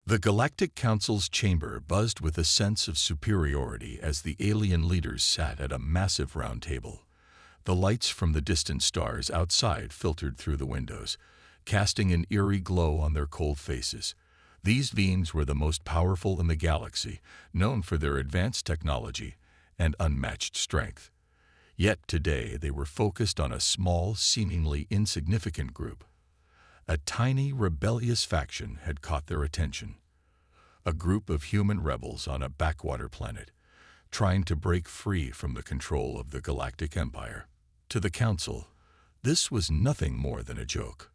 The Galactic Council's chamber buzzed with a sense of superiority as the alien leaders sat at a massive round table. The lights from the distant stars outside filtered through the windows, casting an eerie glow on their cold faces. These beings were the most powerful in the galaxy, known for their advanced technology and unmatched strength. Yet today they were focused on a small, seemingly insignificant group. A tiny, rebellious faction had caught their attention. A group of human rebels on a backwater planet, trying to break free from the control of the Galactic Empire. To the Council, this was nothing more than a joke.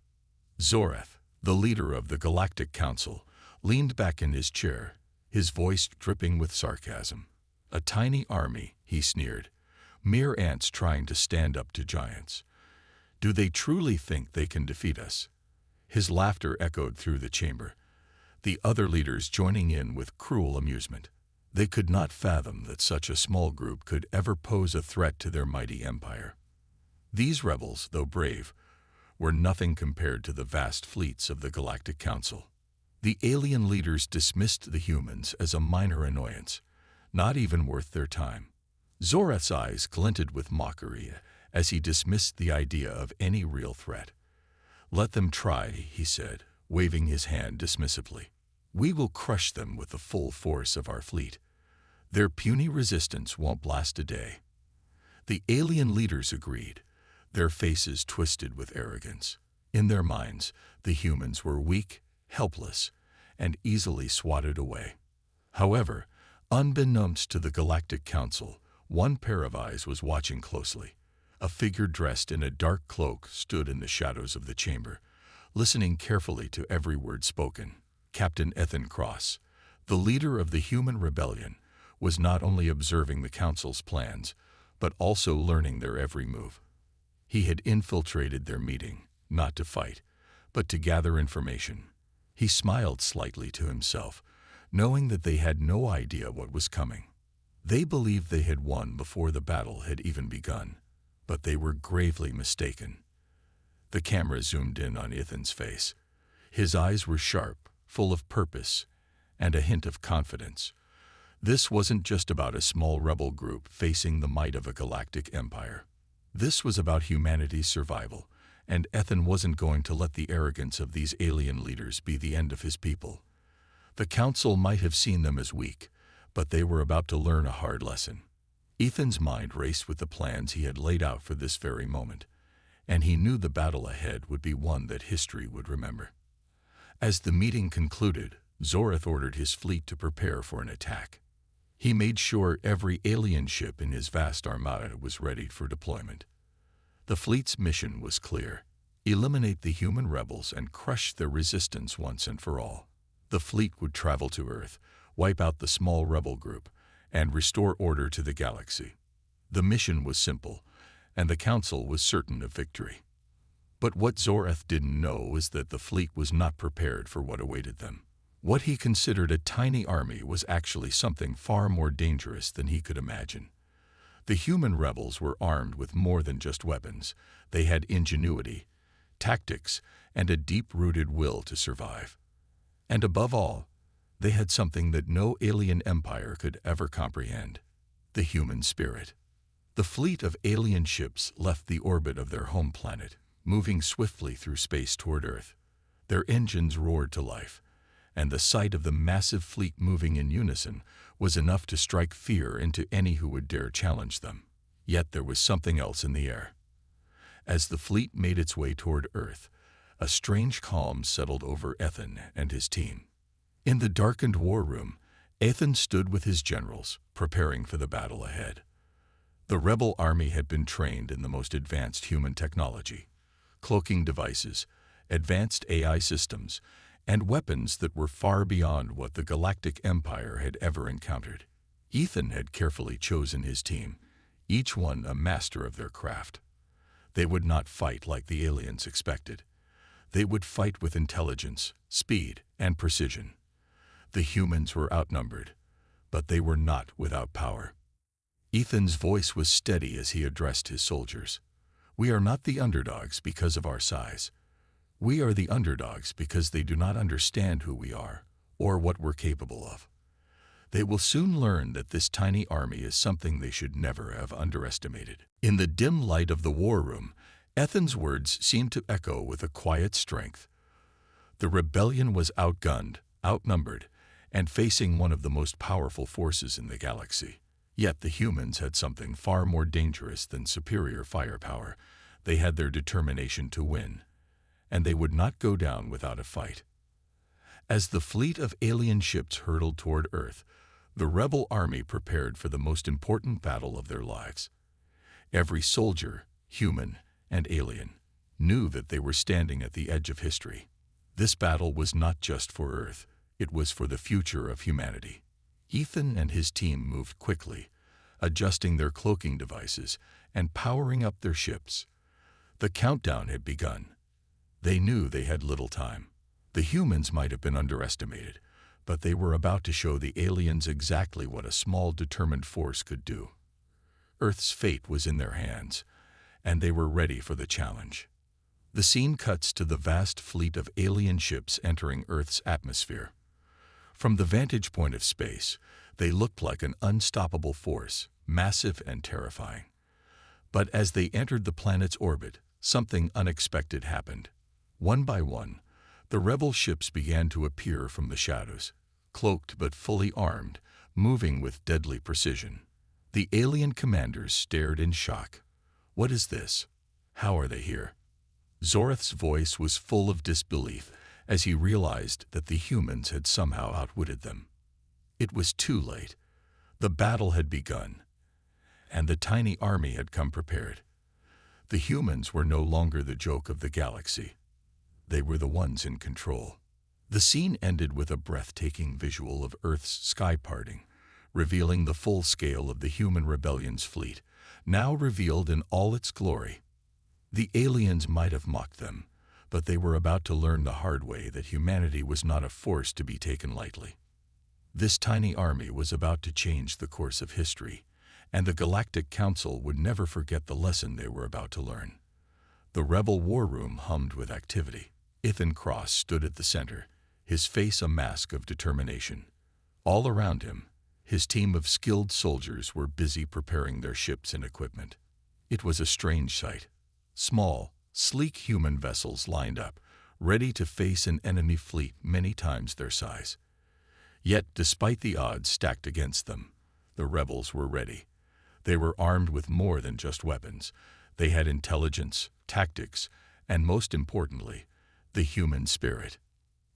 Zorath, the leader of the Galactic Council, leaned back in his chair, his voice dripping with sarcasm. "A tiny army," he sneered. "Mere ants trying to stand up to giants. Do they truly think they can defeat us?" His laughter echoed through the chamber, the other leaders joining in with cruel amusement. They could not fathom that such a small group could ever pose a threat to their mighty empire. These rebels, though brave, were nothing compared to the vast fleets of the Galactic Council. The alien leaders dismissed the humans as a minor annoyance, not even worth their time. Zorath's eyes glinted with mockery as he dismissed the idea of any real threat. "Let them try," he said, waving his hand dismissively. "We will crush them with the full force of our fleet. Their puny resistance won't last a day." The alien leaders agreed, their faces twisted with arrogance. In their minds, the humans were weak, helpless, and easily swatted away. However, unbeknownst to the Galactic Council, one pair of eyes was watching closely. A figure dressed in a dark cloak stood in the shadows of the chamber, listening carefully to every word spoken. Captain Ethan Cross, the leader of the human rebellion, was not only observing the Council's plans, but also learning their every move. He had infiltrated their meeting, not to fight, but to gather information. He smiled slightly to himself, knowing that they had no idea what was coming. They believed they had won before the battle had even begun, but they were gravely mistaken. The camera zoomed in on Ethan's face. His eyes were sharp, full of purpose, and a hint of confidence. This wasn't just about a small rebel group facing the might of a galactic empire. This was about humanity's survival, and Ethan wasn't going to let the arrogance of these alien leaders be the end of his people. The Council might have seen them as weak, but they were about to learn a hard lesson. Ethan's mind raced with the plans he had laid out for this very moment, and he knew the battle ahead would be one that history would remember. As the meeting concluded, Zorath ordered his fleet to prepare for an attack. He made sure every alien ship in his vast armada was ready for deployment. The fleet's mission was clear: eliminate the human rebels and crush their resistance once and for all. The fleet would travel to Earth, wipe out the small rebel group, and restore order to the galaxy. The mission was simple, and the Council was certain of victory. But what Zorath didn't know was that the fleet was not prepared for what awaited them. What he considered a tiny army was actually something far more dangerous than he could imagine. The human rebels were armed with more than just weapons. They had ingenuity, tactics, and a deep-rooted will to survive. And above all, they had something that no alien empire could ever comprehend: the human spirit. The fleet of alien ships left the orbit of their home planet, moving swiftly through space toward Earth. Their engines roared to life, and the sight of the massive fleet moving in unison was enough to strike fear into any who would dare challenge them. Yet there was something else in the air. As the fleet made its way toward Earth, a strange calm settled over Ethan and his team. In the darkened war room, Ethan stood with his generals, preparing for the battle ahead. The rebel army had been trained in the most advanced human technology: cloaking devices, advanced AI systems, and weapons that were far beyond what the Galactic Empire had ever encountered. Ethan had carefully chosen his team, each one a master of their craft. They would not fight like the aliens expected. They would fight with intelligence, speed, and precision. The humans were outnumbered, but they were not without power. Ethan's voice was steady as he addressed his soldiers. "We are not the underdogs because of our size. We are the underdogs because they do not understand who we are or what we're capable of. They will soon learn that this tiny army is something they should never have underestimated. In the dim light of the war room, Ethan's words seemed to echo with a quiet strength. The rebellion was outgunned, outnumbered, and facing one of the most powerful forces in the galaxy. Yet the humans had something far more dangerous than superior firepower. They had their determination to win, and they would not go down without a fight. As the fleet of alien ships hurtled toward Earth, the rebel army prepared for the most important battle of their lives. Every soldier, human and alien, knew that they were standing at the edge of history. This battle was not just for Earth, it was for the future of humanity. Ethan and his team moved quickly, adjusting their cloaking devices and powering up their ships. The countdown had begun. They knew they had little time. The humans might have been underestimated, but they were about to show the aliens exactly what a small, determined force could do. Earth's fate was in their hands, and they were ready for the challenge. The scene cuts to the vast fleet of alien ships entering Earth's atmosphere. From the vantage point of space, they looked like an unstoppable force, massive and terrifying. But as they entered the planet's orbit, something unexpected happened. One by one, the rebel ships began to appear from the shadows, cloaked but fully armed, moving with deadly precision. The alien commanders stared in shock. What is this? How are they here? Zorath's voice was full of disbelief as he realized that the humans had somehow outwitted them. It was too late. The battle had begun, and the tiny army had come prepared. The humans were no longer the joke of the galaxy. They were the ones in control. The scene ended with a breathtaking visual of Earth's sky parting, revealing the full scale of the human rebellion's fleet, now revealed in all its glory. The aliens might have mocked them, but they were about to learn the hard way that humanity was not a force to be taken lightly. This tiny army was about to change the course of history, and the Galactic Council would never forget the lesson they were about to learn. The rebel war room hummed with activity. Ethan Cross stood at the center, his face a mask of determination. All around him, his team of skilled soldiers were busy preparing their ships and equipment. It was a strange sight. Small, sleek human vessels lined up, ready to face an enemy fleet many times their size. Yet, despite the odds stacked against them, the rebels were ready. They were armed with more than just weapons. They had intelligence, tactics, and most importantly, the human spirit.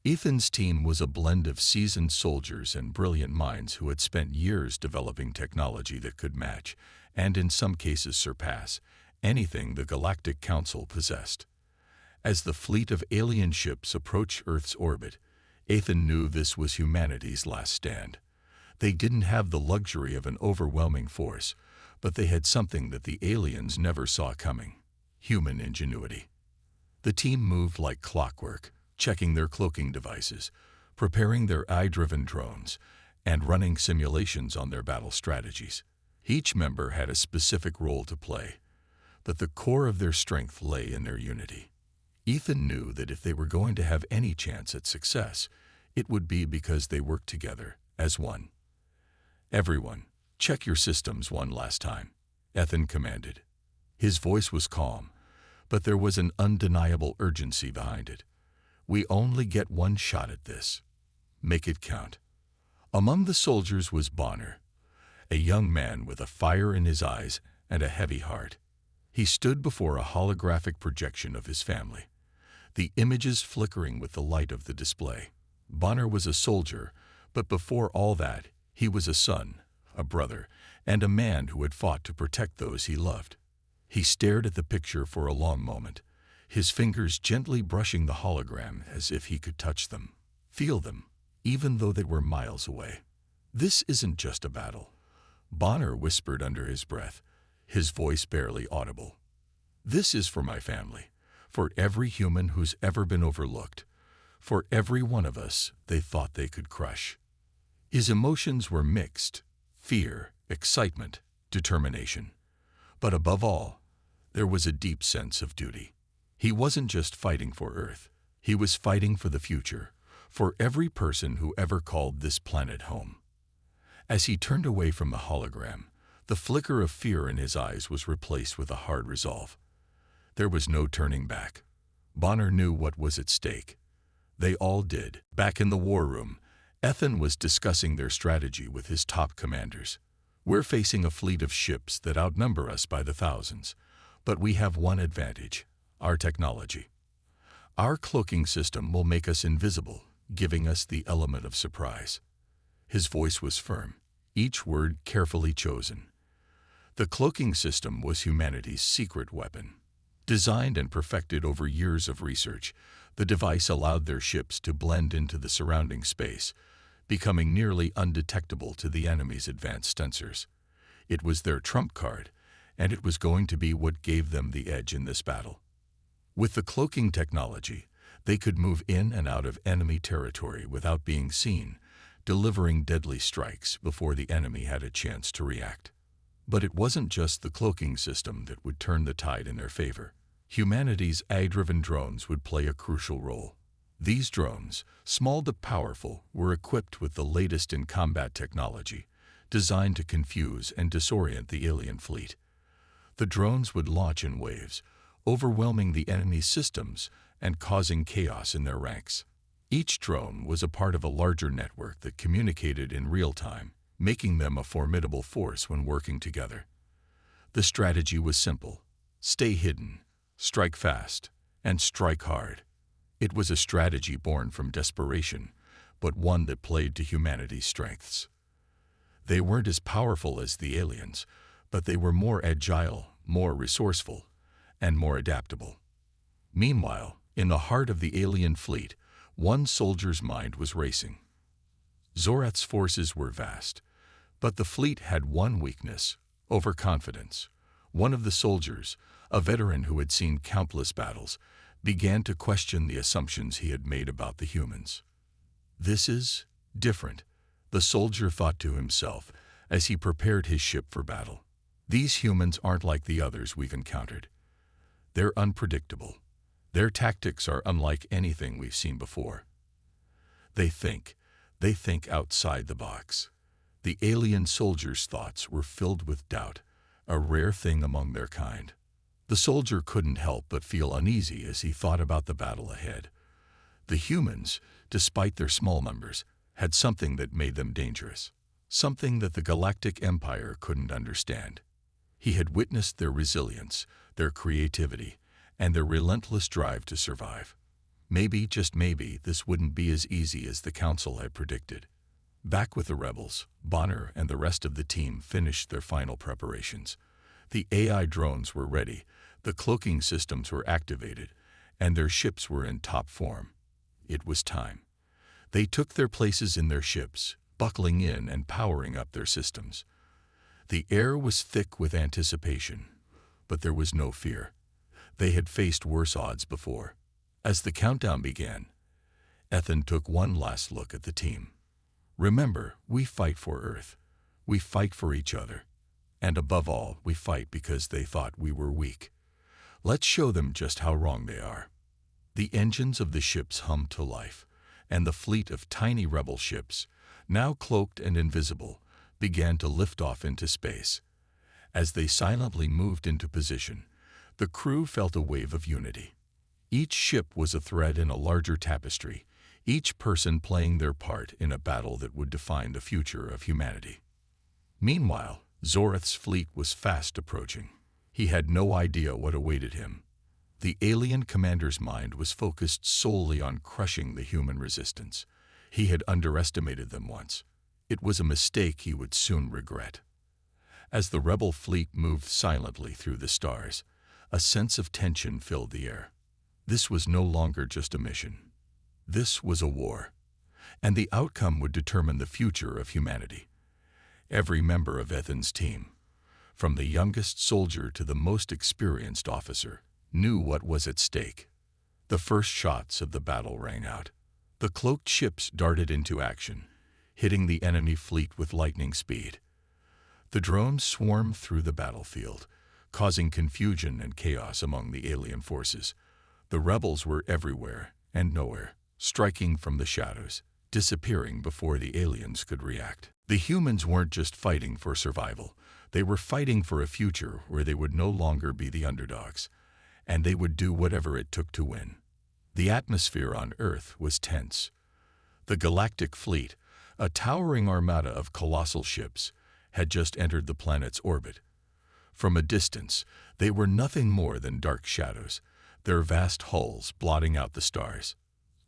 Ethan's team was a blend of seasoned soldiers and brilliant minds who had spent years developing technology that could match, and in some cases surpass, anything the Galactic Council possessed. As the fleet of alien ships approached Earth's orbit, Ethan knew this was humanity's last stand. They didn't have the luxury of an overwhelming force, but they had something that the aliens never saw coming: human ingenuity. The team moved like clockwork, checking their cloaking devices, preparing their eye-driven drones, and running simulations on their battle strategies. Each member had a specific role to play, but the core of their strength lay in their unity. Ethan knew that if they were going to have any chance at success, it would be because they worked together as one. "Everyone, check your systems one last time," Ethan commanded. His voice was calm, but there was an undeniable urgency behind it. "We only get one shot at this. Make it count." Among the soldiers was Bonner, a young man with a fire in his eyes and a heavy heart. He stood before a holographic projection of his family, the images flickering with the light of the display. Bonner was a soldier, but before all that, he was a son, a brother, and a man who had fought to protect those he loved. He stared at the picture for a long moment, his fingers gently brushing the hologram as if he could touch them, feel them, even though they were miles away. "This isn't just a battle," Bonner whispered under his breath, his voice barely audible. "This is for my family, for every human who's ever been overlooked, for every one of us they thought they could crush." His emotions were mixed: fear, excitement, determination. But above all, there was a deep sense of duty. He wasn't just fighting for Earth. He was fighting for the future, for every person who ever called this planet home. As he turned away from the hologram, the flicker of fear in his eyes was replaced with a hard resolve. There was no turning back. Bonner knew what was at stake. They all did. Back in the war room, Ethan was discussing their strategy with his top commanders. "We're facing a fleet of ships that outnumber us by the thousands, but we have one advantage: our technology. Our cloaking system will make us invisible, giving us the element of surprise." His voice was firm, each word carefully chosen. The cloaking system was humanity's secret weapon. Designed and perfected over years of research, the device allowed their ships to blend into the surrounding space, becoming nearly undetectable to the enemy's advanced sensors. It was their trump card, and it was going to be what gave them the edge in this battle. With the cloaking technology, they could move in and out of enemy territory without being seen, delivering deadly strikes before the enemy had a chance to react. But it wasn't just the cloaking system that would turn the tide in their favor. Humanity's AI-driven drones would play a crucial role. These drones, small but powerful, were equipped with the latest in combat technology, designed to confuse and disorient the alien fleet. The drones would launch in waves, overwhelming the enemy's systems and causing chaos in their ranks. Each drone was a part of a larger network that communicated in real time, making them a formidable force when working together. The strategy was simple: stay hidden, strike fast, and strike hard. It was a strategy born from desperation, but one that played to humanity's strengths. They weren't as powerful as the aliens, but they were more agile, more resourceful, and more adaptable. Meanwhile, in the heart of the alien fleet, one soldier's mind was racing. Zorath's forces were vast, but the fleet had one weakness: overconfidence. One of the soldiers, a veteran who had seen countless battles, began to question the assumptions he had made about the humans. "This is different," the soldier thought to himself as he prepared his ship for battle. "These humans aren't like the others we've encountered. They're unpredictable. Their tactics are unlike anything we've seen before. They think outside the box." The alien soldier's thoughts were filled with doubt, a rare thing among their kind. The soldier couldn't help but feel uneasy as he thought about the battle ahead. The humans, despite their small numbers, had something that made them dangerous, something that the Galactic Empire couldn't understand. He had witnessed their resilience, their creativity, and their relentless drive to survive. Maybe, just maybe, this wouldn't be as easy as the Council had predicted. Back with the rebels, Bonner and the rest of the team finished their final preparations. The AI drones were ready, the cloaking systems were activated, and their ships were in top form. It was time. They took their places in their ships, buckling in and powering up their systems. The air was thick with anticipation, but there was no fear. They had faced worse odds before. As the countdown began, Ethan took one last look at the team. "Remember, we fight for Earth. We fight for each other. And above all, we fight because they thought we were weak. Let's show them just how wrong they are." The engines of the ships hummed to life, and the fleet of tiny rebel ships, now cloaked and invisible, began to lift off into space. As they silently moved into position, the crew felt a wave of unity. Each ship was a thread in a larger tapestry, each person playing their part in a battle that would define the future of humanity. Meanwhile, Zorath's fleet was fast approaching. He had no idea what awaited him. The alien commander's mind was focused solely on crushing the human resistance. He had underestimated them once. It was a mistake he would soon regret. As the rebel fleet moved silently through the stars, a sense of tension filled the air. This was no longer just a mission. This was a war, and the outcome would determine the future of humanity. Every member of Ethan's team, from the youngest soldier to the most experienced officer, knew what was at stake. The first shots of the battle rang out. The cloaked ships darted into action, hitting the enemy fleet with lightning speed. The drones swarmed through the battlefield, causing confusion and chaos among the alien forces. The rebels were everywhere and nowhere. striking from the shadows, disappearing before the aliens could react. The humans weren't just fighting for survival. They were fighting for a future where they would no longer be the underdogs, and they would do whatever it took to win. The atmosphere on Earth was tense. The Galactic Fleet, a towering armada of colossal ships, had just entered the planet's orbit. From a distance, they were nothing more than dark shadows, their vast hulls blotting out the stars.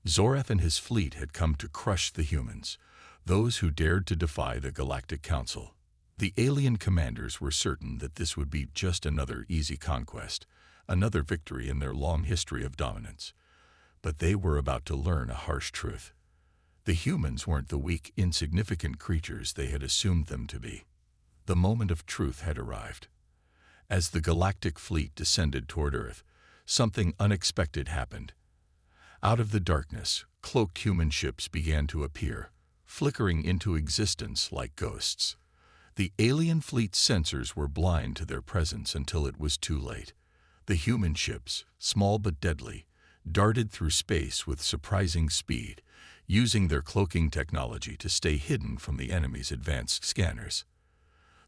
Zorath and his fleet had come to crush the humans, those who dared to defy the Galactic Council. The alien commanders were certain that this would be just another easy conquest, another victory in their long history of dominance. But they were about to learn a harsh truth. The humans weren't the weak, insignificant creatures they had assumed them to be. The moment of truth had arrived. As the Galactic Fleet descended toward Earth, something unexpected happened. Out of the darkness, cloaked human ships began to appear, flickering into existence like ghosts. The alien fleet's sensors were blind to their presence until it was too late. The human ships, small but deadly, darted through space with surprising speed, using their cloaking technology to stay hidden from the enemy's advanced scanners.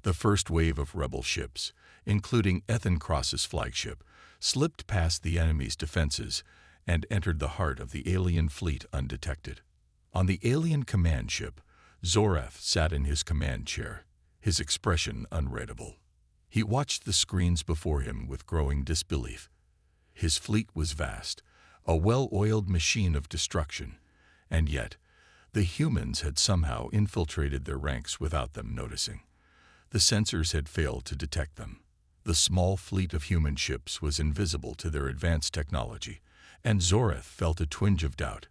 The first wave of rebel ships, including Ethan Cross's flagship, slipped past the enemy's defenses and entered the heart of the alien fleet undetected. On the alien command ship, Zorath sat in his command chair, his expression unreadable. He watched the screens before him with growing disbelief. His fleet was vast, a well-oiled machine of destruction, and yet the humans had somehow infiltrated their ranks without them noticing. The sensors had failed to detect them. The small fleet of human ships was invisible to their advanced technology, and Zorath felt a twinge of doubt.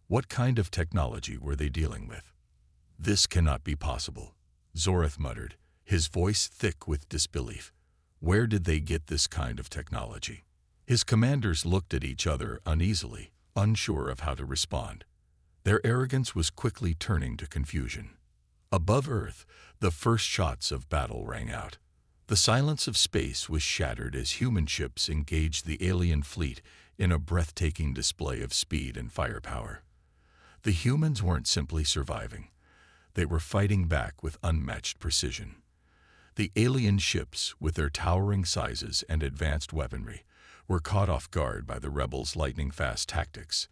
What kind of technology were they dealing with? "This cannot be possible," Zorath muttered, his voice thick with disbelief. Where did they get this kind of technology? His commanders looked at each other uneasily, unsure of how to respond. Their arrogance was quickly turning to confusion. Above Earth, the first shots of battle rang out. The silence of space was shattered as human ships engaged the alien fleet in a breathtaking display of speed and firepower. The humans weren't simply surviving. They were fighting back with unmatched precision. The alien ships, with their towering sizes and advanced weaponry, were caught off guard by the rebels' lightning-fast tactics.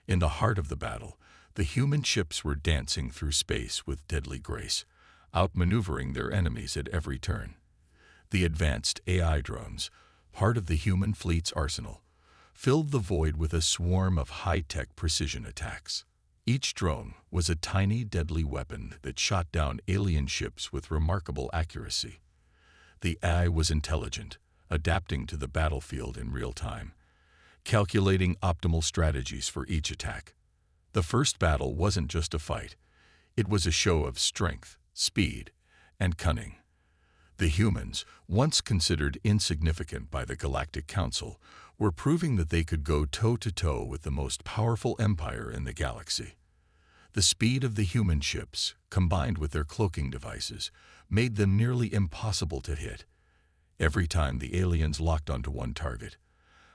In the heart of the battle, the human ships were dancing through space with deadly grace, outmaneuvering their enemies at every turn. The advanced AI drones, part of the human fleet's arsenal, filled the void with a swarm of high-tech precision attacks. Each drone was a tiny, deadly weapon that shot down alien ships with remarkable accuracy. The AI was intelligent, adapting to the battlefield in real time, calculating optimal strategies for each attack. The first battle wasn't just a fight. It was a show of strength, speed, and cunning. The humans, once considered insignificant by the Galactic Council, were proving that they could go toe-to-toe with the most powerful empire in the galaxy. The speed of the human ships, combined with their cloaking devices, made them nearly impossible to hit. Every time the aliens locked onto one target,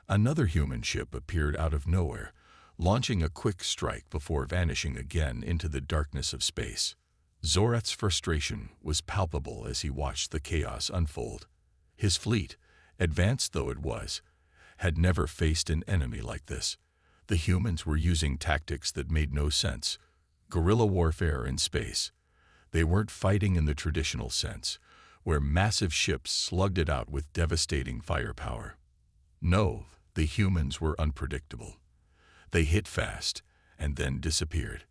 another human ship appeared out of nowhere, launching a quick strike before vanishing again into the darkness of space. Zorath's frustration was palpable as he watched the chaos unfold. His fleet, advanced though it was, had never faced an enemy like this. The humans were using tactics that made no sense. Guerrilla warfare in space. They weren't fighting in the traditional sense, where massive ships slugged it out with devastating firepower. No, the humans were unpredictable. They hit fast and then disappeared.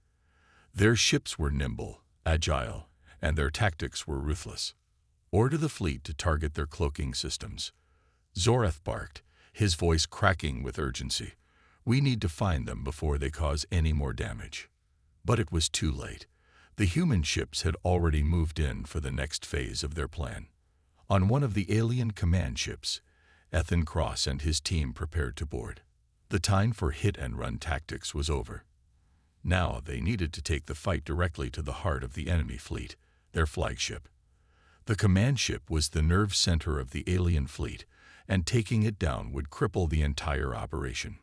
Their ships were nimble, agile, and their tactics were ruthless. Order the fleet to target their cloaking systems. Zorath barked, his voice cracking with urgency. We need to find them before they cause any more damage. But it was too late. The human ships had already moved in for the next phase of their plan. On one of the alien command ships, Ethan Cross and his team prepared to board. The time for hit-and-run tactics was over. Now they needed to take the fight directly to the heart of the enemy fleet, their flagship. The command ship was the nerve center of the alien fleet, and taking it down would cripple the entire operation.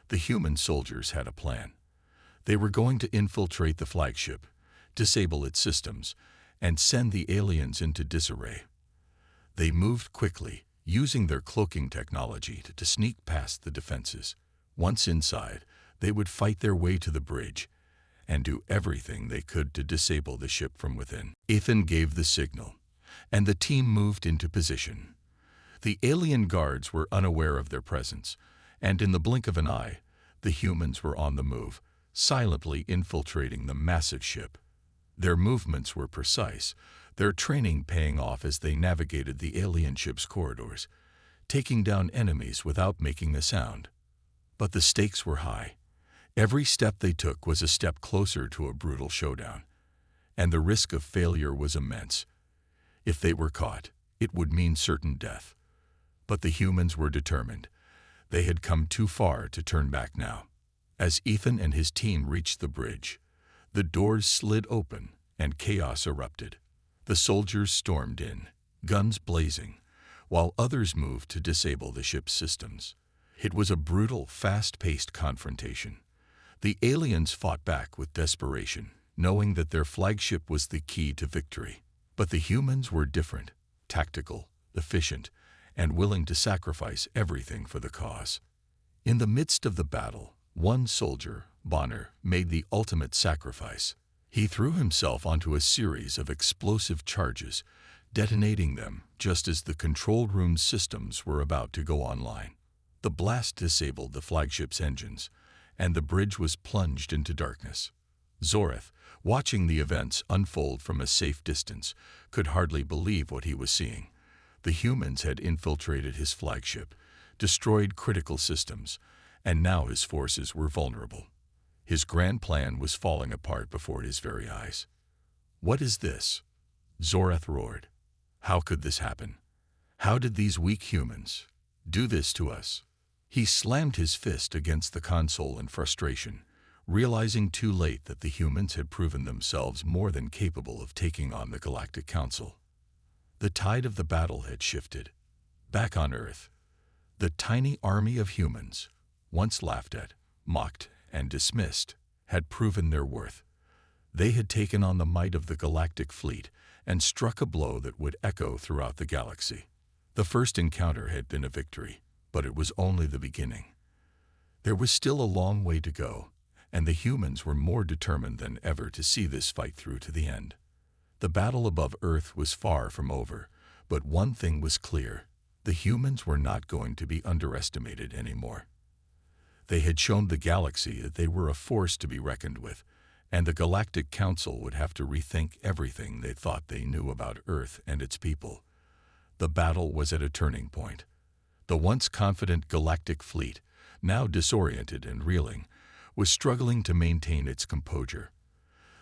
The human soldiers had a plan. They were going to infiltrate the flagship, disable its systems, and send the aliens into disarray. They moved quickly, using their cloaking technology to sneak past the defenses. Once inside, they would fight their way to the bridge and do everything they could to disable the ship from within. Ethan gave the signal, and the team moved into position. The alien guards were unaware of their presence, and in the blink of an eye, the humans were on the move, silently infiltrating the massive ship. Their movements were precise, their training paying off as they navigated the alien ship's corridors, taking down enemies without making a sound. But the stakes were high. Every step they took was a step closer to a brutal showdown, and the risk of failure was immense. If they were caught, it would mean certain death. But the humans were determined. They had come too far to turn back now. As Ethan and his team reached the bridge, the doors slid open and chaos erupted. The soldiers stormed in, guns blazing, while others moved to disable the ship's systems. It was a brutal, fast-paced confrontation. The aliens fought back with desperation, knowing that their flagship was the key to victory. But the humans were different, tactical, efficient, and willing to sacrifice everything for the cause. In the midst of the battle, one soldier, Bonner, made the ultimate sacrifice. He threw himself onto a series of explosive charges, detonating them just as the control room systems were about to go online. The blast disabled the flagship's engines, and the bridge was plunged into darkness. Zoreth, watching the events unfold from a safe distance, could hardly believe what he was seeing. The humans had infiltrated his flagship, destroyed critical systems, and now his forces were vulnerable. His grand plan was falling apart before his very eyes. "What is this?" Zoreth roared. "How could this happen? How did these weak humans do this to us?" He slammed his fist against the console in frustration, realizing too late that the humans had proven themselves more than capable of taking on the Galactic Council. The tide of the battle had shifted. Back on Earth, the tiny army of humans, once laughed at, mocked, and dismissed, had proven their worth. They had taken on the might of the galactic fleet and struck a blow that would echo throughout the galaxy. The first encounter had been a victory, but it was only the beginning. There was still a long way to go, and the humans were more determined than ever to see this fight through to the end. The battle above Earth was far from over, but one thing was clear: the humans were not going to be underestimated anymore. They had shown the galaxy that they were a force to be reckoned with, and the Galactic Council would have to rethink everything they thought they knew about Earth and its people. The battle was at a turning point. The once confident galactic fleet, now disoriented and reeling, was struggling to maintain its composure.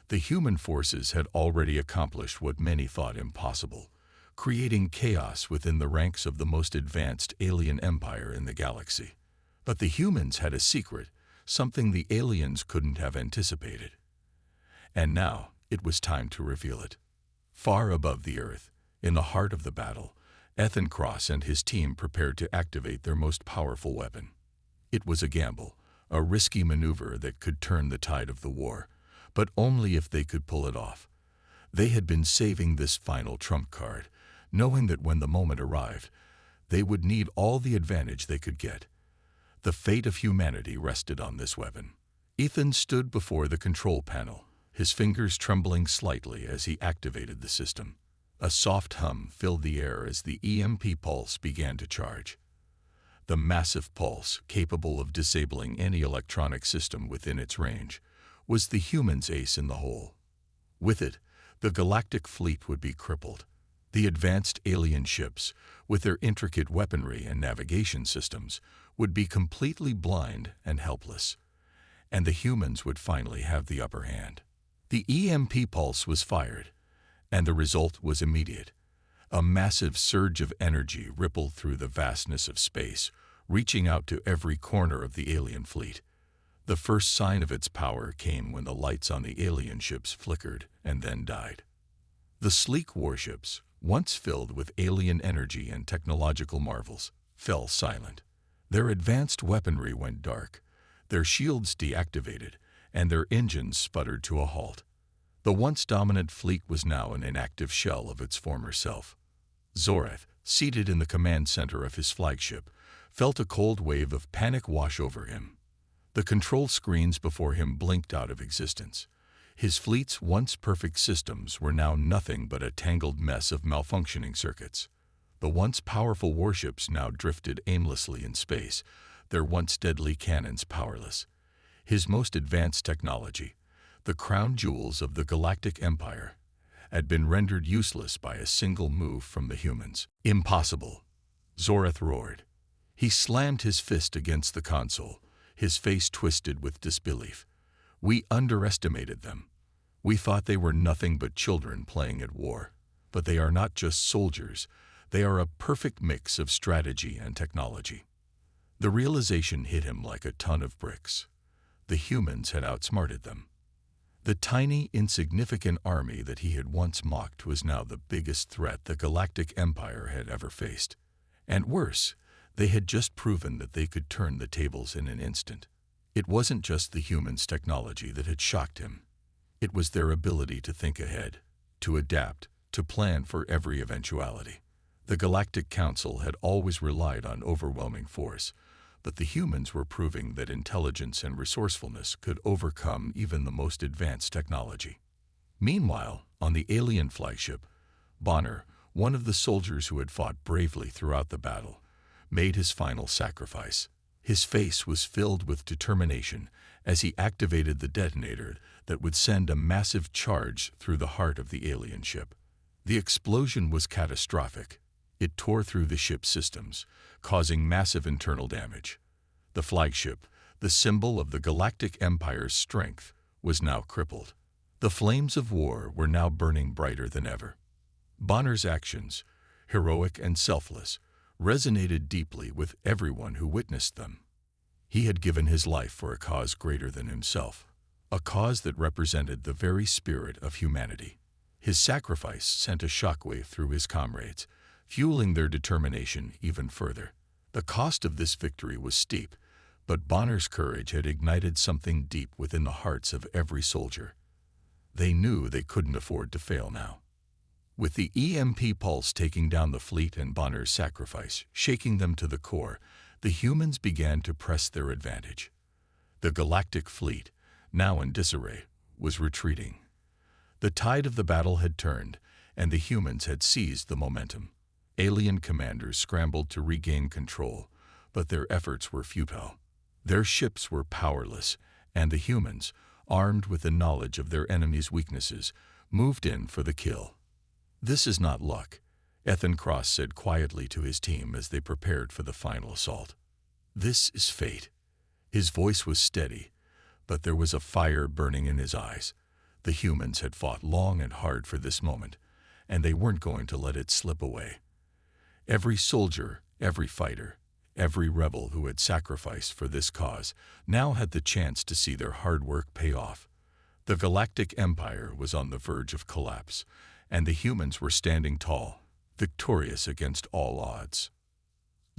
The human forces had already accomplished what many thought impossible, creating chaos within the ranks of the most advanced alien empire in the galaxy. But the humans had a secret, something the aliens couldn't have anticipated. And now it was time to reveal it. Far above the Earth, in the heart of the battle, Ethan Cross and his team prepared to activate their most powerful weapon. It was a gamble, a risky maneuver that could turn the tide of the war, but only if they could pull it off. They had been saving this final trump card, knowing that when the moment arrived, they would need all the advantage they could get. The fate of humanity rested on this weapon. Ethan stood before the control panel, his fingers trembling slightly as he activated the system. A soft hum filled the air as the EMP pulse began to charge. The massive pulse, capable of disabling any electronic system within its range, was the human's ace in the hole. With it, the galactic fleet would be crippled. The advanced alien ships, with their intricate weaponry and navigation systems, would be completely blind and helpless, and the humans would finally have the upper hand. The EMP pulse was fired, and the result was immediate. A massive surge of energy rippled through the vastness of space, reaching out to every corner of the alien fleet. The first sign of its power came when the lights on the alien ships flickered and then died. The sleek warships, once filled with alien energy and technological marvels, fell silent. Their advanced weaponry went dark, Their shields deactivated, and their engines sputtered to a halt. The once dominant fleet was now an inactive shell of its former self. Zorath, seated in the command center of his flagship, felt a cold wave of panic wash over him. The control screens before him blinked out of existence. His fleet's once perfect systems were now nothing but a tangled mess of malfunctioning circuits. The once powerful warships now drifted aimlessly in space, their once deadly cannons powerless. His most advanced technology, the crown jewels of the Galactic Empire, had been rendered useless by a single move from the humans. Impossible! Zorath roared. He slammed his fist against the console, his face twisted with disbelief. We underestimated them. We thought they were nothing but children playing at war. But they are not just soldiers. They are a perfect mix of strategy and technology. The realization hit him like a ton of bricks. The humans had outsmarted them. The tiny, insignificant army that he had once mocked was now the biggest threat the Galactic Empire had ever faced. And worse, they had just proven that they could turn the tables in an instant. It wasn't just the humans' technology that had shocked him. It was their ability to think ahead, to adapt, to plan for every eventuality. The Galactic Council had always relied on overwhelming force, but the humans were proving that intelligence and resourcefulness could overcome even the most advanced technology. Meanwhile, on the alien flagship, Bonner, one of the soldiers who had fought bravely throughout the battle, made his final sacrifice. His face was filled with determination as he activated the detonator that would send a massive charge through the heart of the alien ship. The explosion was catastrophic. It tore through the ship's systems, causing massive internal damage. The flagship, the symbol of the Galactic Empire's strength, was now crippled. The flames of war were now burning brighter than ever. Bonner's actions, heroic and selfless, resonated deeply with everyone who witnessed them. He had given his life for a cause greater than himself, a cause that represented the very spirit of humanity. His sacrifice sent a shockwave through his comrades, fueling their determination even further. The cost of this victory was steep, but Bonner's courage had ignited something deep within the hearts of every soldier. They knew they couldn't afford to fail now. With the EMP pulse taking down the fleet and Bonner's sacrifice shaking them to the core, the humans began to press their advantage. The Galactic fleet, now in disarray, was retreating. The tide of the battle had turned, and the humans had seized the momentum. Alien commanders scrambled to regain control, but their efforts were futile. Their ships were powerless, and the humans, armed with the knowledge of their enemies' weaknesses, moved in for the kill. "This is not luck," Ethan Cross said quietly to his team as they prepared for the final assault. "This is fate." His voice was steady, but there was a fire burning in his eyes. The humans had fought long and hard for this moment, and they weren't going to let it slip away. Every soldier, every fighter, every rebel who had sacrificed for this cause now had the chance to see their hard work pay off. The Galactic Empire was on the verge of collapse, and the humans were standing tall, victorious against all odds.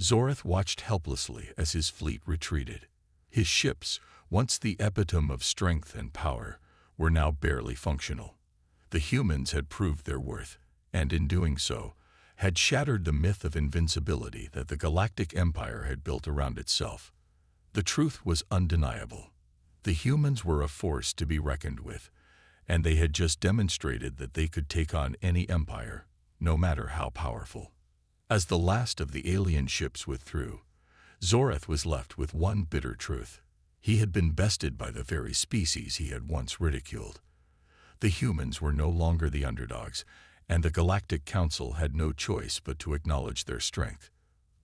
Zorath watched helplessly as his fleet retreated. His ships, once the epitome of strength and power, were now barely functional. The humans had proved their worth, and in doing so, had shattered the myth of invincibility that the Galactic Empire had built around itself. The truth was undeniable. The humans were a force to be reckoned with, and they had just demonstrated that they could take on any empire, no matter how powerful. As the last of the alien ships withdrew, Zorath was left with one bitter truth. He had been bested by the very species he had once ridiculed. The humans were no longer the underdogs, and the Galactic Council had no choice but to acknowledge their strength.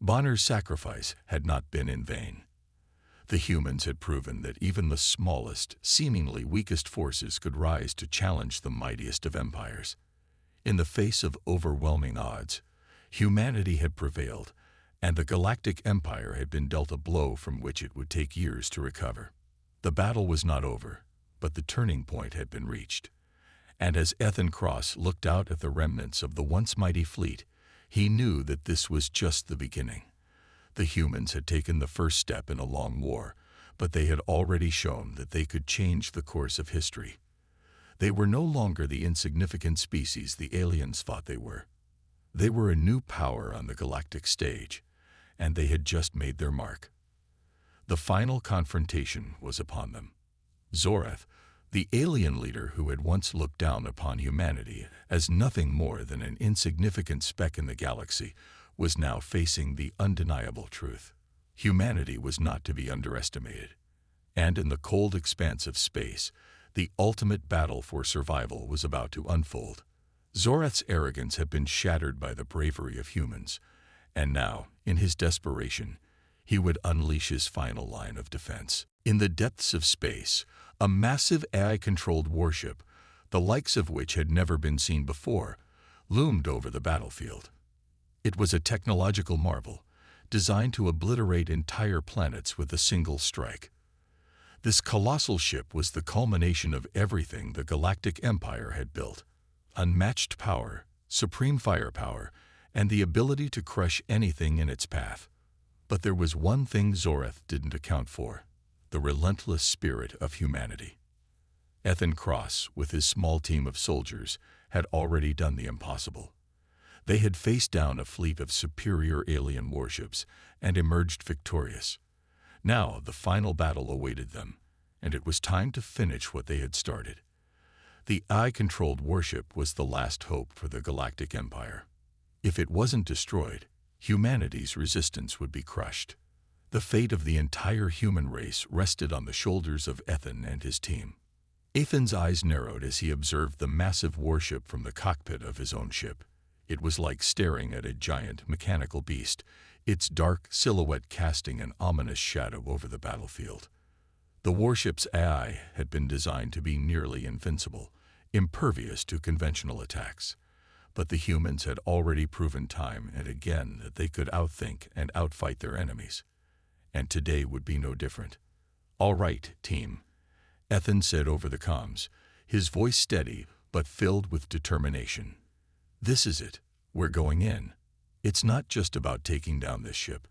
Bonner's sacrifice had not been in vain. The humans had proven that even the smallest, seemingly weakest forces could rise to challenge the mightiest of empires. In the face of overwhelming odds, humanity had prevailed, and the Galactic Empire had been dealt a blow from which it would take years to recover. The battle was not over, but the turning point had been reached. And as Ethan Cross looked out at the remnants of the once mighty fleet, he knew that this was just the beginning. The humans had taken the first step in a long war, but they had already shown that they could change the course of history. They were no longer the insignificant species the aliens thought they were. They were a new power on the galactic stage, and they had just made their mark. The final confrontation was upon them. Zorath, the alien leader who had once looked down upon humanity as nothing more than an insignificant speck in the galaxy, was now facing the undeniable truth. Humanity was not to be underestimated, and in the cold expanse of space, the ultimate battle for survival was about to unfold. Zorath's arrogance had been shattered by the bravery of humans, and now, in his desperation, he would unleash his final line of defense. In the depths of space, a massive AI-controlled warship, the likes of which had never been seen before, loomed over the battlefield. It was a technological marvel, designed to obliterate entire planets with a single strike. This colossal ship was the culmination of everything the Galactic Empire had built: unmatched power, supreme firepower, and the ability to crush anything in its path. But there was one thing Zorath didn't account for: the relentless spirit of humanity. Ethan Cross, with his small team of soldiers, had already done the impossible. They had faced down a fleet of superior alien warships and emerged victorious. Now the final battle awaited them, and it was time to finish what they had started. The AI-controlled warship was the last hope for the Galactic Empire. If it wasn't destroyed, humanity's resistance would be crushed. The fate of the entire human race rested on the shoulders of Ethan and his team. Ethan's eyes narrowed as he observed the massive warship from the cockpit of his own ship. It was like staring at a giant mechanical beast, its dark silhouette casting an ominous shadow over the battlefield. The warship's AI had been designed to be nearly invincible, impervious to conventional attacks. But the humans had already proven time and again that they could outthink and outfight their enemies. And today would be no different. "All right, team," Ethan said over the comms, his voice steady but filled with determination. "This is it. We're going in. It's not just about taking down this ship.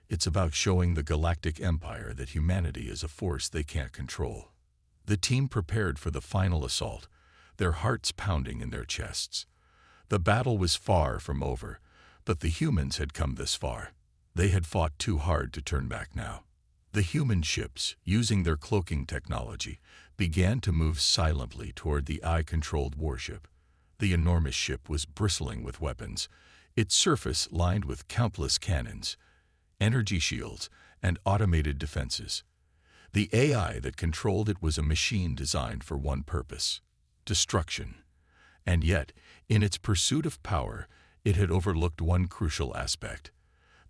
It's about showing the Galactic Empire that humanity is a force they can't control." The team prepared for the final assault, their hearts pounding in their chests. The battle was far from over, but the humans had come this far. They had fought too hard to turn back now. The human ships, using their cloaking technology, began to move silently toward the AI-controlled warship. The enormous ship was bristling with weapons, its surface lined with countless cannons, energy shields, and automated defenses. The AI that controlled it was a machine designed for one purpose: destruction. And yet, in its pursuit of power, it had overlooked one crucial aspect: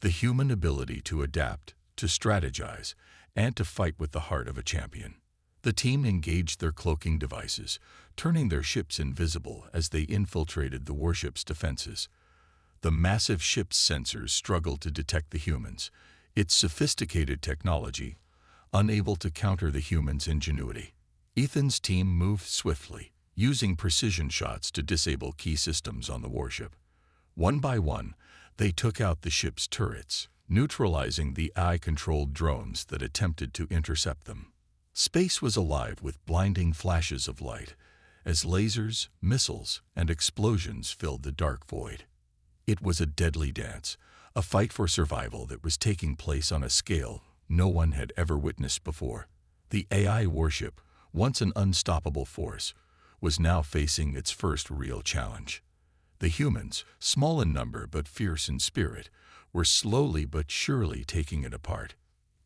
the human ability to adapt, to strategize, and to fight with the heart of a champion. The team engaged their cloaking devices, turning their ships invisible as they infiltrated the warship's defenses. The massive ship's sensors struggled to detect the humans, its sophisticated technology unable to counter the humans' ingenuity. Ethan's team moved swiftly, using precision shots to disable key systems on the warship. One by one, they took out the ship's turrets, neutralizing the AI-controlled drones that attempted to intercept them. Space was alive with blinding flashes of light, as lasers, missiles, and explosions filled the dark void. It was a deadly dance, a fight for survival that was taking place on a scale no one had ever witnessed before. The AI warship, once an unstoppable force, was now facing its first real challenge. The humans, small in number but fierce in spirit, were slowly but surely taking it apart.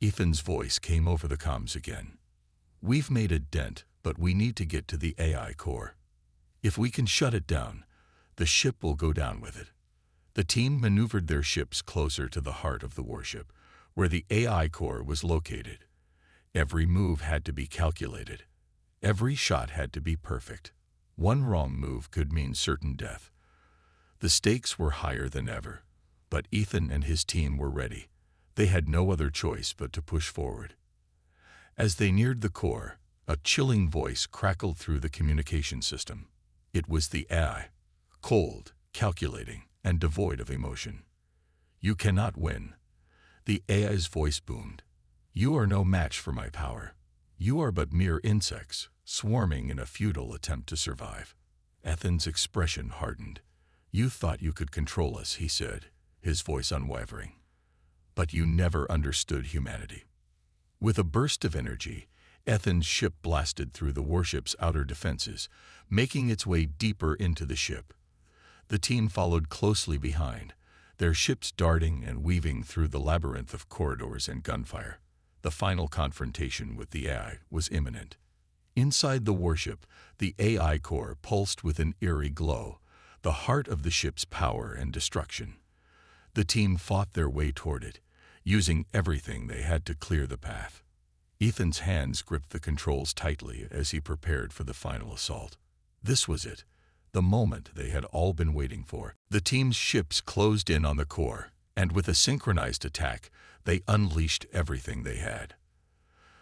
Ethan's voice came over the comms again. "We've made a dent, but we need to get to the AI core. If we can shut it down, the ship will go down with it." The team maneuvered their ships closer to the heart of the warship, where the AI core was located. Every move had to be calculated. Every shot had to be perfect. One wrong move could mean certain death. The stakes were higher than ever, but Ethan and his team were ready. They had no other choice but to push forward. As they neared the core, a chilling voice crackled through the communication system. It was the AI, cold, calculating, and devoid of emotion. "You cannot win." The AI's voice boomed. You are no match for my power. You are but mere insects, swarming in a futile attempt to survive." Ethan's expression hardened. "You thought you could control us," he said, his voice unwavering. "But you never understood humanity." With a burst of energy, Ethan's ship blasted through the warship's outer defenses, making its way deeper into the ship. The team followed closely behind, their ships darting and weaving through the labyrinth of corridors and gunfire. The final confrontation with the AI was imminent. Inside the warship, the AI core pulsed with an eerie glow, the heart of the ship's power and destruction. The team fought their way toward it, using everything they had to clear the path. Ethan's hands gripped the controls tightly as he prepared for the final assault. This was it, the moment they had all been waiting for. The team's ships closed in on the core, and with a synchronized attack, they unleashed everything they had.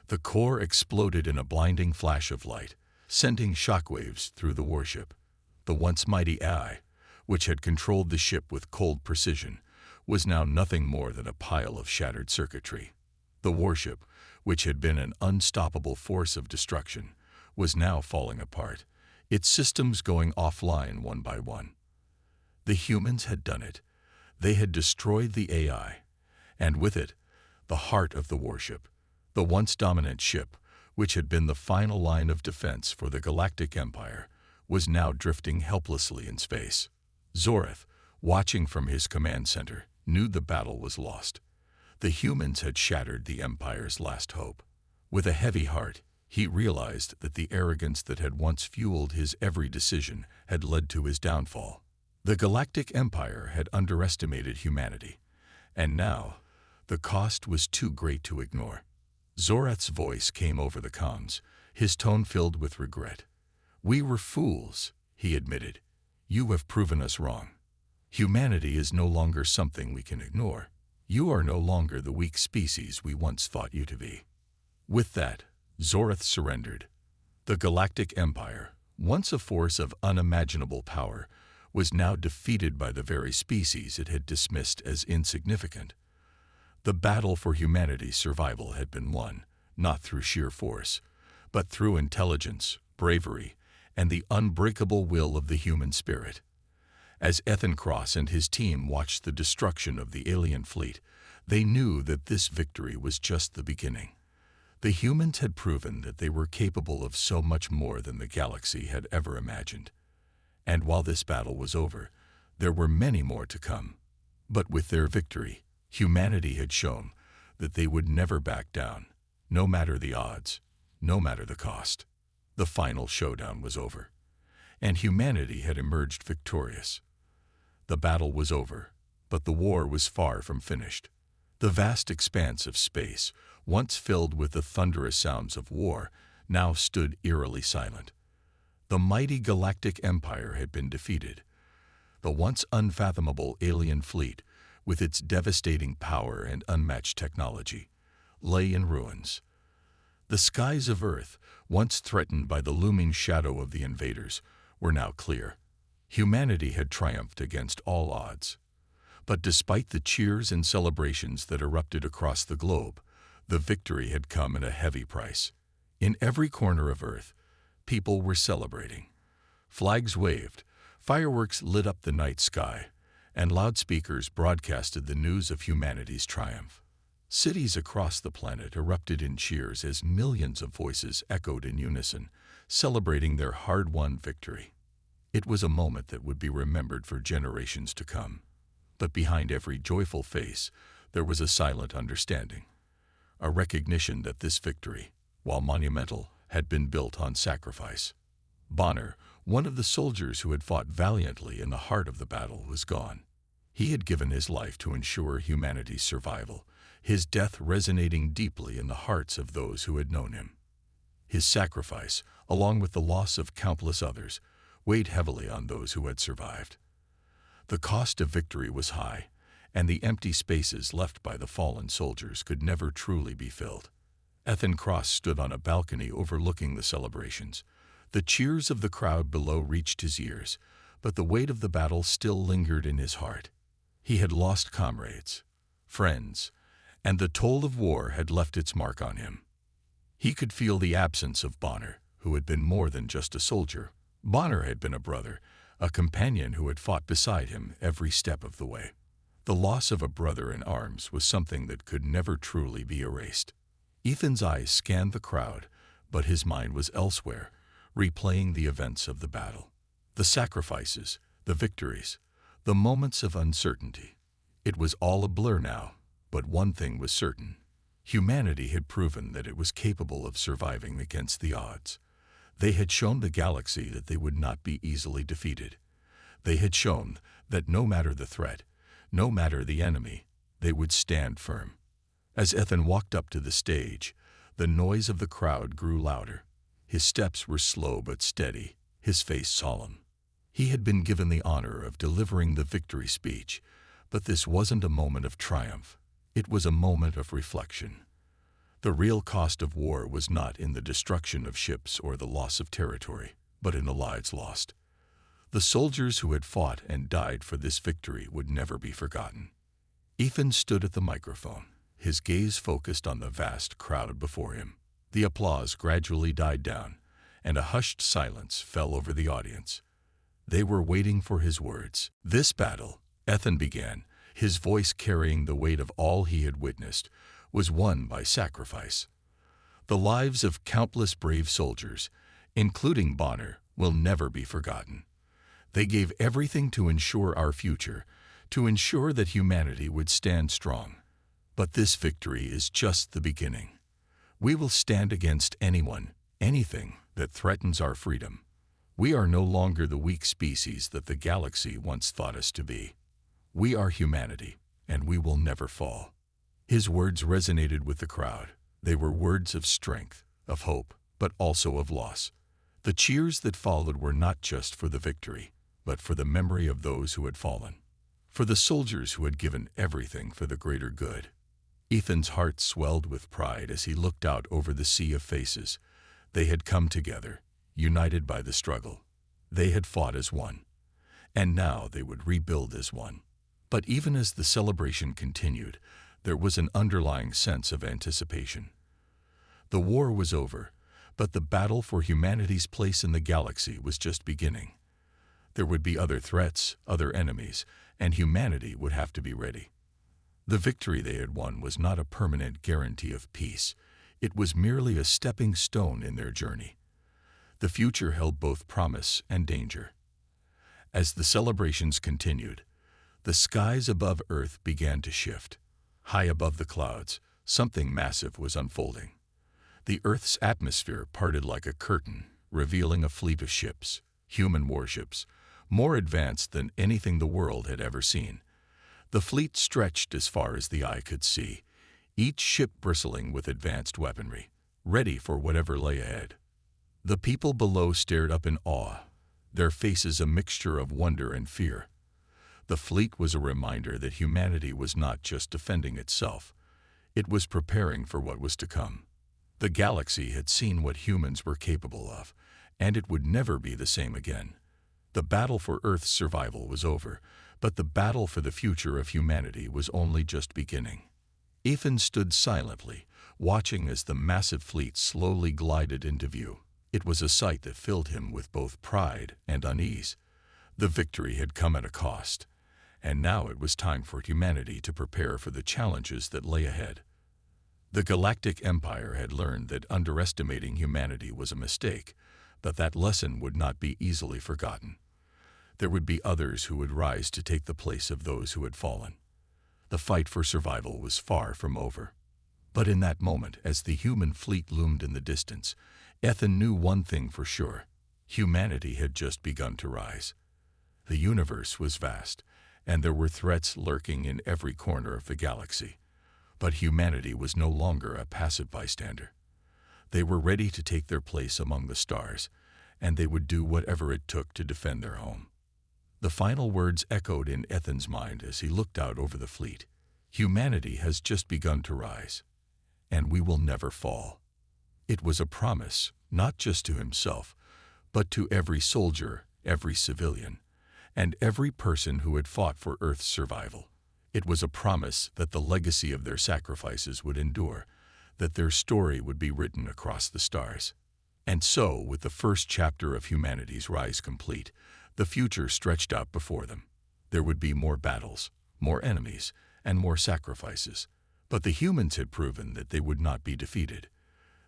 The core exploded in a blinding flash of light, sending shockwaves through the warship. The once mighty AI, which had controlled the ship with cold precision, was now nothing more than a pile of shattered circuitry. The warship, which had been an unstoppable force of destruction, was now falling apart, its systems going offline one by one. The humans had done it. They had destroyed the AI, and with it, the heart of the warship. The once dominant ship, which had been the final line of defense for the Galactic Empire, was now drifting helplessly in space. Zoreth, watching from his command center, knew the battle was lost. The humans had shattered the Empire's last hope. With a heavy heart, he realized that the arrogance that had once fueled his every decision had led to his downfall. The Galactic Empire had underestimated humanity, and now the cost was too great to ignore. Zoreth's voice came over the comms, his tone filled with regret. "We were fools," he admitted. "You have proven us wrong. Humanity is no longer something we can ignore. You are no longer the weak species we once thought you to be." With that, Zoreth surrendered. The Galactic Empire, once a force of unimaginable power, was now defeated by the very species it had dismissed as insignificant. The battle for humanity's survival had been won, not through sheer force, but through intelligence, bravery, and the unbreakable will of the human spirit. As Ethan Cross and his team watched the destruction of the alien fleet, they knew that this victory was just the beginning. The humans had proven that they were capable of so much more than the galaxy had ever imagined. And while this battle was over, there were many more to come. But with their victory, humanity had shown that they would never back down, no matter the odds, no matter the cost. The final showdown was over, and humanity had emerged victorious. The battle was over, but the war was far from finished. The vast expanse of space, once filled with the thunderous sounds of war, now stood eerily silent. The mighty Galactic Empire had been defeated. The once unfathomable alien fleet, with its devastating power and unmatched technology, lay in ruins. The skies of Earth, once threatened by the looming shadow of the invaders, were now clear. Humanity had triumphed against all odds. But despite the cheers and celebrations that erupted across the globe, the victory had come at a heavy price. In every corner of Earth, people were celebrating. Flags waved, fireworks lit up the night sky, and loudspeakers broadcasted the news of humanity's triumph. Cities across the planet erupted in cheers as millions of voices echoed in unison, celebrating their hard-won victory. It was a moment that would be remembered for generations to come. But behind every joyful face, there was a silent understanding, a recognition that this victory, while monumental, had been built on sacrifice. Bonner, one of the soldiers who had fought valiantly in the heart of the battle, was gone. He had given his life to ensure humanity's survival, his death resonating deeply in the hearts of those who had known him. His sacrifice, along with the loss of countless others, weighed heavily on those who had survived. The cost of victory was high, and the empty spaces left by the fallen soldiers could never truly be filled. Ethan Cross stood on a balcony overlooking the celebrations. The cheers of the crowd below reached his ears, but the weight of the battle still lingered in his heart. He had lost comrades, friends, and the toll of war had left its mark on him. He could feel the absence of Bonner, who had been more than just a soldier. Bonner had been a brother, a companion who had fought beside him every step of the way. The loss of a brother in arms was something that could never truly be erased. Ethan's eyes scanned the crowd, but his mind was elsewhere, replaying the events of the battle. The sacrifices, the victories, the moments of uncertainty. It was all a blur now, but one thing was certain. Humanity had proven that it was capable of surviving against the odds. They had shown the galaxy that they would not be easily defeated. They had shown that no matter the threat, no matter the enemy, they would stand firm. As Ethan walked up to the stage, the noise of the crowd grew louder. His steps were slow but steady, his face solemn. He had been given the honor of delivering the victory speech, but this wasn't a moment of triumph. It was a moment of reflection. The real cost of war was not in the destruction of ships or the loss of territory, but in the lives lost. The soldiers who had fought and died for this victory would never be forgotten. Ethan stood at the microphone, his gaze focused on the vast crowd before him. The applause gradually died down, and a hushed silence fell over the audience. They were waiting for his words. This battle, Ethan began, his voice carrying the weight of all he had witnessed, was won by sacrifice. The lives of countless brave soldiers, including Bonner, will never be forgotten. They gave everything to ensure our future, to ensure that humanity would stand strong. But this victory is just the beginning. We will stand against anyone, anything that threatens our freedom. We are no longer the weak species that the galaxy once thought us to be. We are humanity, and we will never fall. His words resonated with the crowd. They were words of strength, of hope, but also of loss. The cheers that followed were not just for the victory, but for the memory of those who had fallen, for the soldiers who had given everything for the greater good. Ethan's heart swelled with pride as he looked out over the sea of faces. They had come together, united by the struggle. They had fought as one, and now they would rebuild as one. But even as the celebration continued, there was an underlying sense of anticipation. The war was over, but the battle for humanity's place in the galaxy was just beginning. There would be other threats, other enemies, and humanity would have to be ready. The victory they had won was not a permanent guarantee of peace. It was merely a stepping stone in their journey. The future held both promise and danger. As the celebrations continued, the skies above Earth began to shift. High above the clouds, something massive was unfolding. The Earth's atmosphere parted like a curtain, revealing a fleet of ships, human warships, more advanced than anything the world had ever seen. The fleet stretched as far as the eye could see, each ship bristling with advanced weaponry, ready for whatever lay ahead. The people below stared up in awe, their faces a mixture of wonder and fear. The fleet was a reminder that humanity was not just defending itself, it was preparing for what was to come. The galaxy had seen what humans were capable of, and it would never be the same again. The battle for Earth's survival was over, but the battle for the future of humanity was only just beginning. Ethan stood silently, watching as the massive fleet slowly glided into view. It was a sight that filled him with both pride and unease. The victory had come at a cost, and now it was time for humanity to prepare for the challenges that lay ahead. The Galactic Empire had learned that underestimating humanity was a mistake, but that lesson would not be easily forgotten. There would be others who would rise to take the place of those who had fallen. The fight for survival was far from over. But in that moment, as the human fleet loomed in the distance, Ethan knew one thing for sure. Humanity had just begun to rise. The universe was vast, and there were threats lurking in every corner of the galaxy. But humanity was no longer a passive bystander. They were ready to take their place among the stars, and they would do whatever it took to defend their home. The final words echoed in Ethan's mind as he looked out over the fleet. Humanity has just begun to rise, and we will never fall. It was a promise, not just to himself, but to every soldier, every civilian, and every person who had fought for Earth's survival. It was a promise that the legacy of their sacrifices would endure, that their story would be written across the stars. And so, with the first chapter of humanity's rise complete, the future stretched out before them. There would be more battles, more enemies, and more sacrifices. But the humans had proven that they would not be defeated.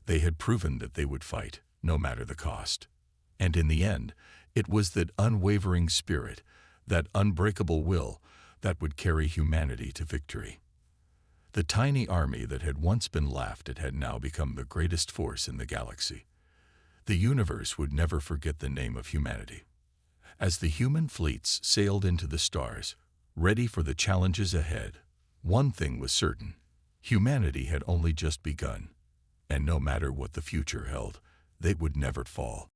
They had proven that they would fight, no matter the cost. And in the end, it was that unwavering spirit, that unbreakable will, that would carry humanity to victory. The tiny army that had once been laughed at had now become the greatest force in the galaxy. The universe would never forget the name of humanity. As the human fleets sailed into the stars, ready for the challenges ahead, one thing was certain: humanity had only just begun. And no matter what the future held, they would never fall.